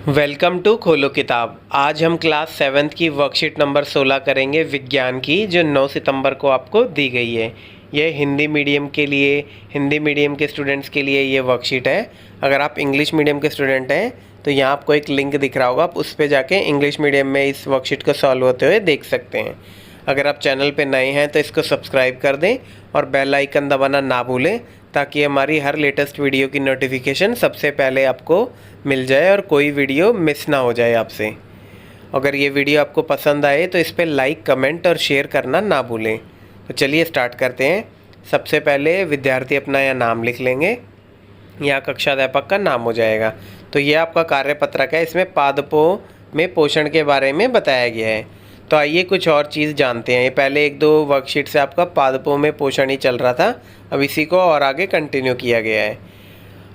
Welcome to खोलो किताब। आज हम क्लास 7th की वर्कशीट नंबर 16 करेंगे विज्ञान की, जो 9 सितंबर को आपको दी गई है। यह हिंदी मीडियम के लिए, हिंदी मीडियम के स्टूडेंट्स के लिए ये वर्कशीट है। अगर आप इंग्लिश मीडियम के स्टूडेंट हैं तो यहाँ आपको एक लिंक दिख रहा होगा, आप उस पर जाके इंग्लिश मीडियम में इस वर्कशीट को सॉल्व होते हुए देख सकते हैं। अगर आप चैनल पे नए हैं तो इसको सब्सक्राइब कर दें और बेल आइकन दबाना ना भूलें, ताकि हमारी हर लेटेस्ट वीडियो की नोटिफिकेशन सबसे पहले आपको मिल जाए और कोई वीडियो मिस ना हो जाए आपसे। अगर ये वीडियो आपको पसंद आए तो इस पर लाइक, कमेंट और शेयर करना ना भूलें। तो चलिए स्टार्ट करते हैं। सबसे पहले विद्यार्थी अपना यहाँ नाम लिख लेंगे, यहाँ कक्षा अध्यापक का नाम हो जाएगा। तो ये आपका कार्यपत्रक है, इसमें पादपों में पोषण के बारे में बताया गया है। तो आइए कुछ और चीज़ जानते हैं। ये पहले एक दो वर्कशीट से आपका पादपों में पोषण ही चल रहा था, अब इसी को और आगे कंटिन्यू किया गया है।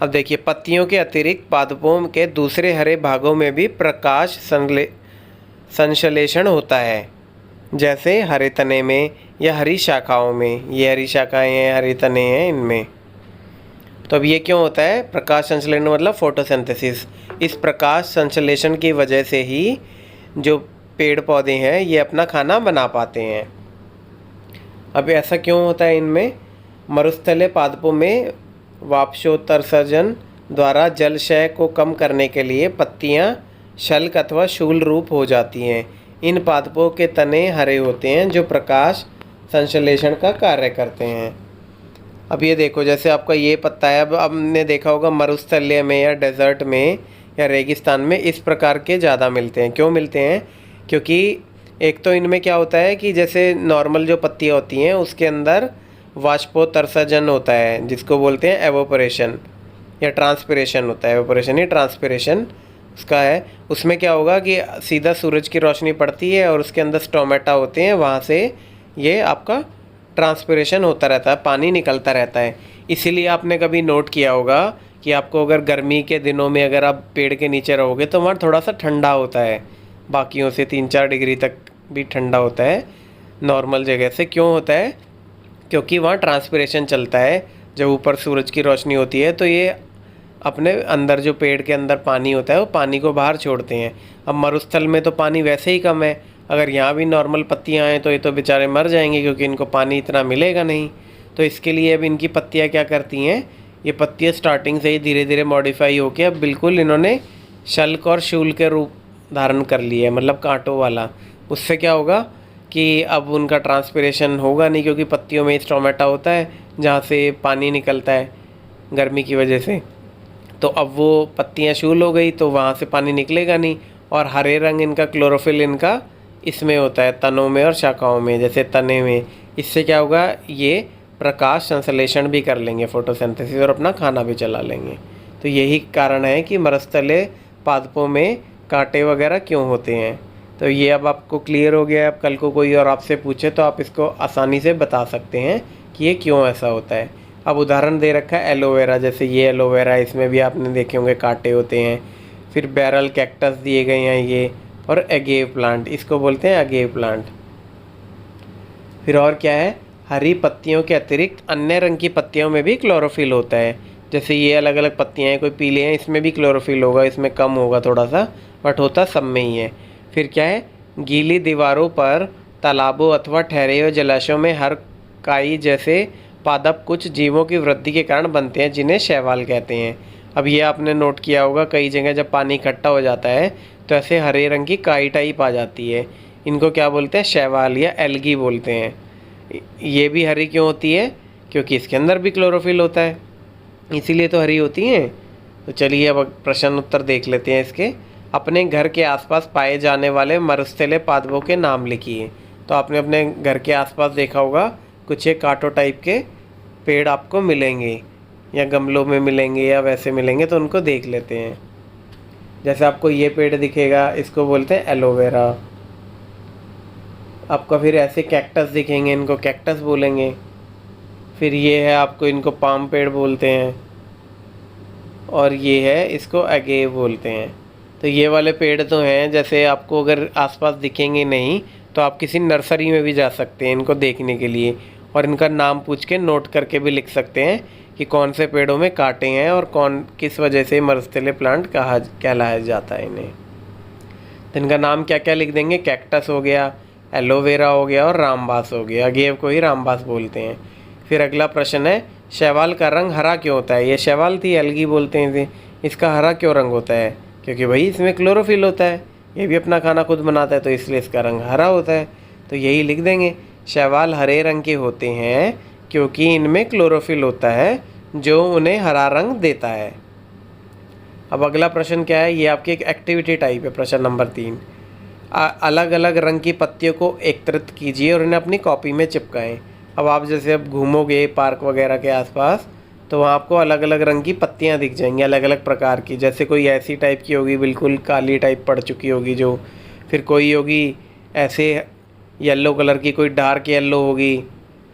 अब देखिए, पत्तियों के अतिरिक्त पादपों के दूसरे हरे भागों में भी प्रकाश संश्लेषण होता है, जैसे हरे तने में या हरी शाखाओं में। ये हरी शाखाएं हैं, हरे तने हैं इनमें। तो अब ये क्यों होता है? प्रकाश संश्लेषण मतलब फोटोसिंथेसिस। इस प्रकाश संश्लेषण की वजह से ही जो पेड़ पौधे हैं ये अपना खाना बना पाते हैं। अब ऐसा क्यों होता है इनमें? मरुस्थलीय पादपों में वाष्पोत्सर्जन द्वारा जलाशय को कम करने के लिए पत्तियां शल्क अथवा शूल रूप हो जाती हैं। इन पादपों के तने हरे होते हैं जो प्रकाश संश्लेषण का कार्य करते हैं। अब ये देखो, जैसे आपका ये पत्ता है, अब आपने देखा होगा मरुस्थलीय में या डेजर्ट में या रेगिस्तान में इस प्रकार के ज़्यादा मिलते हैं। क्यों मिलते हैं? क्योंकि एक तो इनमें क्या होता है कि जैसे नॉर्मल जो पत्तियाँ होती हैं उसके अंदर वाष्पोत्सर्जन होता है, जिसको बोलते हैं एवोपरेशन या ट्रांसपिरेशन होता है। एवोपरेशन ही ट्रांसपिरेशन उसका है। उसमें क्या होगा कि सीधा सूरज की रोशनी पड़ती है और उसके अंदर स्टोमेटा होते हैं, वहाँ से ये आपका ट्रांसपिरेशन होता रहता है, पानी निकलता रहता है। इसीलिए आपने कभी नोट किया होगा कि आपको अगर गर्मी के दिनों में अगर आप पेड़ के नीचे रहोगे तो वहाँ थोड़ा सा ठंडा होता है, बाकियों से 3-4 डिग्री तक भी ठंडा होता है नॉर्मल जगह से। क्यों होता है? क्योंकि वहाँ ट्रांसपिरेशन चलता है। जब ऊपर सूरज की रोशनी होती है तो ये अपने अंदर जो पेड़ के अंदर पानी होता है वो पानी को बाहर छोड़ते हैं। अब मरुस्थल में तो पानी वैसे ही कम है, अगर यहाँ भी नॉर्मल पत्तियाँ आएँ तो ये तो बेचारे मर जाएंगे, क्योंकि इनको पानी इतना मिलेगा नहीं। तो इसके लिए अब इनकी पत्तियाँ क्या करती हैं, ये पत्तियाँ स्टार्टिंग से ही धीरे धीरे मॉडिफाई होकर अब बिल्कुल इन्होंने शल्क और शूल के रूप धारण कर लिया है, मतलब कांटों वाला। उससे क्या होगा कि अब उनका ट्रांसपिरेशन होगा नहीं, क्योंकि पत्तियों में स्टोमेटा होता है जहाँ से पानी निकलता है गर्मी की वजह से। तो अब वो पत्तियाँ शूल हो गई तो वहाँ से पानी निकलेगा नहीं। और हरे रंग इनका क्लोरोफिल इनका इसमें होता है, तनों में और शाखाओं में, जैसे तने में। इससे क्या होगा, ये प्रकाश संश्लेषण भी कर लेंगे, फोटोसिंथेसिस, और अपना खाना भी चला लेंगे। तो यही कारण है कि मरुस्थलीय पादपों में कांटे वगैरह क्यों होते हैं। तो ये अब आपको क्लियर हो गया है। अब कल को कोई और आपसे पूछे तो आप इसको आसानी से बता सकते हैं कि ये क्यों ऐसा होता है। अब उदाहरण दे रखा है एलोवेरा, जैसे ये एलोवेरा, इसमें भी आपने देखे होंगे कांटे होते हैं। फिर बैरल कैक्टस दिए गए हैं ये, और अगेव प्लांट, इसको बोलते हैं अगेव प्लांट। फिर और क्या है, हरी पत्तियों के अतिरिक्त अन्य रंग की पत्तियों में भी क्लोरोफिल होता है। जैसे ये अलग अलग पत्तियाँ हैं, कोई पीले हैं, इसमें भी क्लोरोफिल होगा, इसमें कम होगा थोड़ा सा, बट होता सब में ही है। फिर क्या है, गीली दीवारों पर, तालाबों अथवा ठहरे हुए जलाशयों में हर काई जैसे पादप कुछ जीवों की वृद्धि के कारण बनते हैं, जिन्हें शैवाल कहते हैं। अब ये आपने नोट किया होगा, कई जगह जब पानी इकट्ठा हो जाता है तो ऐसे हरे रंग की काई टाइप आ जाती है, इनको क्या बोलते हैं, शैवाल या एल्गी बोलते हैं। ये भी हरी क्यों होती है? क्योंकि इसके अंदर भी क्लोरोफिल होता है, इसीलिए तो हरी होती हैं। तो चलिए अब प्रश्न उत्तर देख लेते हैं इसके। अपने घर के आसपास पाए जाने वाले मरुस्थलीय पादपों के नाम लिखिए। तो आपने अपने घर के आसपास देखा होगा कुछ ये कांटो टाइप के पेड़ आपको मिलेंगे, या गमलों में मिलेंगे या वैसे मिलेंगे, तो उनको देख लेते हैं। जैसे आपको ये पेड़ दिखेगा, इसको बोलते हैं एलोवेरा। आपको फिर ऐसे कैक्टस दिखेंगे, इनको कैक्टस बोलेंगे। फिर ये है, आपको इनको पाम पेड़ बोलते हैं, और ये है, इसको अगेव बोलते हैं। तो ये वाले पेड़ तो हैं, जैसे आपको अगर आसपास दिखेंगे नहीं तो आप किसी नर्सरी में भी जा सकते हैं इनको देखने के लिए, और इनका नाम पूछ के नोट करके भी लिख सकते हैं कि कौन से पेड़ों में कांटे हैं और कौन किस वजह से मरुस्थलीय प्लांट कहा कहलाया जाता है इन्हें। तो इनका नाम क्या क्या लिख देंगे, कैक्टस हो गया, एलोवेरा हो गया और रामबास हो गया। गेव को ही रामबास बोलते हैं। फिर अगला प्रश्न है, शैवाल का रंग हरा क्यों होता है? ये शैवाल थी, एल्गी बोलते हैं इसे। इसका हरा क्यों रंग होता है? क्योंकि भाई इसमें क्लोरोफिल होता है, ये भी अपना खाना खुद बनाता है, तो इसलिए इसका रंग हरा होता है। तो यही लिख देंगे, शैवाल हरे रंग के होते हैं क्योंकि इनमें क्लोरोफिल होता है जो उन्हें हरा रंग देता है। अब अगला प्रश्न क्या है, ये आपकी एक एक्टिविटी टाइप है। प्रश्न नंबर 3, अलग अलग रंग की पत्तियों को एकत्रित कीजिए और इन्हें अपनी कॉपी में चिपकाएं। अब आप जैसे अब घूमोगे पार्क वगैरह के आसपास, तो वहाँ आपको अलग अलग रंग की पत्तियाँ दिख जाएंगी, अलग अलग प्रकार की। जैसे कोई ऐसी टाइप की होगी बिल्कुल काली टाइप पड़ चुकी होगी जो, फिर कोई होगी ऐसे येलो कलर की, कोई डार्क येलो होगी,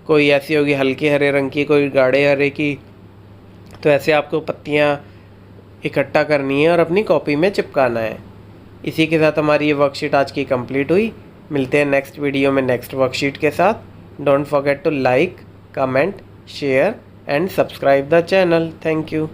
कोई ऐसी होगी हल्के हरे रंग की, कोई गाढ़े हरे की। तो ऐसे आपको पत्तियाँ इकट्ठा करनी है और अपनी कॉपी में चिपकाना है। इसी के साथ हमारी ये वर्कशीट आज की कंप्लीट हुई। मिलते हैं नेक्स्ट वीडियो में नेक्स्ट वर्कशीट के साथ। Don't forget to like, comment, share and subscribe the channel. Thank you.